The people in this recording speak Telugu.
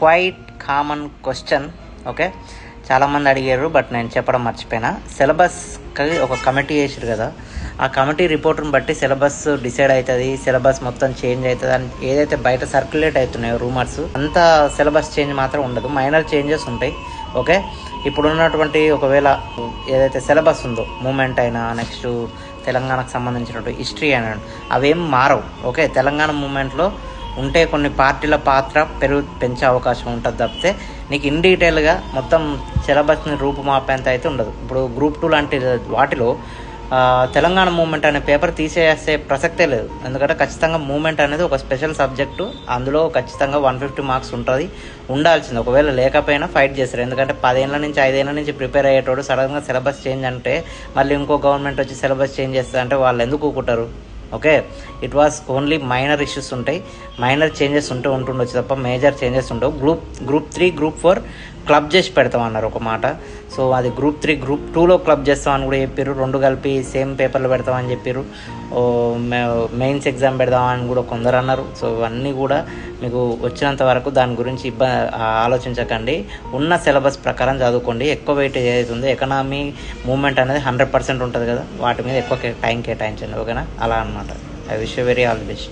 Quite common question. ఓకే, చాలామంది అడిగారు బట్ నేను చెప్పడం మర్చిపోయినా. సిలబస్కి ఒక కమిటీ వేసారు కదా, ఆ కమిటీ రిపోర్ట్ని బట్టి సిలబస్ డిసైడ్ అవుతుంది, సిలబస్ మొత్తం చేంజ్ అవుతుంది అని ఏదైతే బయట సర్క్యులేట్ అవుతున్నాయో రూమర్స్, అంత సిలబస్ చేంజ్ మాత్రం ఉండదు, మైనర్ చేంజెస్ ఉంటాయి. ఓకే, ఇప్పుడు ఉన్నటువంటి ఒకవేళ ఏదైతే సిలబస్ ఉందో మూమెంట్ అయినా, నెక్స్ట్ తెలంగాణకు సంబంధించినటువంటి హిస్టరీ అయినా, అవేం మారవు. ఓకే, తెలంగాణ మూమెంట్లో ఉంటే కొన్ని పార్టీల పాత్ర పెంచే అవకాశం ఉంటుంది తప్పితే నీకు ఇన్ డీటెయిల్గా మొత్తం సిలబస్ని రూపుమాపేంత అయితే ఉండదు. ఇప్పుడు గ్రూప్ 2 లాంటి వాటిలో తెలంగాణ మూమెంట్ అనే పేపర్ తీసేసే ప్రసక్తే లేదు. ఎందుకంటే ఖచ్చితంగా మూమెంట్ అనేది ఒక స్పెషల్ సబ్జెక్టు, అందులో ఖచ్చితంగా 150 మార్క్స్ ఉంటుంది, ఉండాల్సింది. ఒకవేళ లేకపోయినా ఫైట్ చేస్తారు. ఎందుకంటే 10 ఏళ్ళ నుంచి 5 ఏళ్ళ నుంచి ప్రిపేర్ అయ్యేటోడు సడన్గా సిలబస్ చేంజ్ అంటే మళ్ళీ ఇంకో గవర్నమెంట్ వచ్చి సిలబస్ చేంజ్ చేస్తుంది అంటే వాళ్ళు ఎందుకు ఊకుంటారు? Okay, it was only minor issues ఉంటాయి, మైనర్ చేంజెస్ ఉంటుండొచ్చు తప్ప మేజర్ చేంజెస్ ఉండవు. గ్రూప్ 3 గ్రూప్ 4 క్లబ్ చేసి పెడతామన్నారు ఒక మాట. సో అది గ్రూప్ 3 గ్రూప్ 2లో క్లబ్ చేస్తామని కూడా చెప్పారు. 2 కలిపి సేమ్ పేపర్లు పెడతామని చెప్పారు. మెయిన్స్ ఎగ్జామ్ పెడదామని కూడా కొందరు అన్నారు. సో ఇవన్నీ కూడా మీకు వచ్చినంత వరకు దాని గురించి ఆలోచించకండి. ఉన్న సిలబస్ ప్రకారం చదువుకోండి. ఎక్కువ వెయిటేజ్ ఏదైతుందో ఎకనామీ మూవ్మెంట్ అనేది 100% ఉంటుంది కదా, వాటి మీద ఎక్కువ టైం కేటాయించండి. ఓకేనా, అలా అనమాట. I wish you very all the best.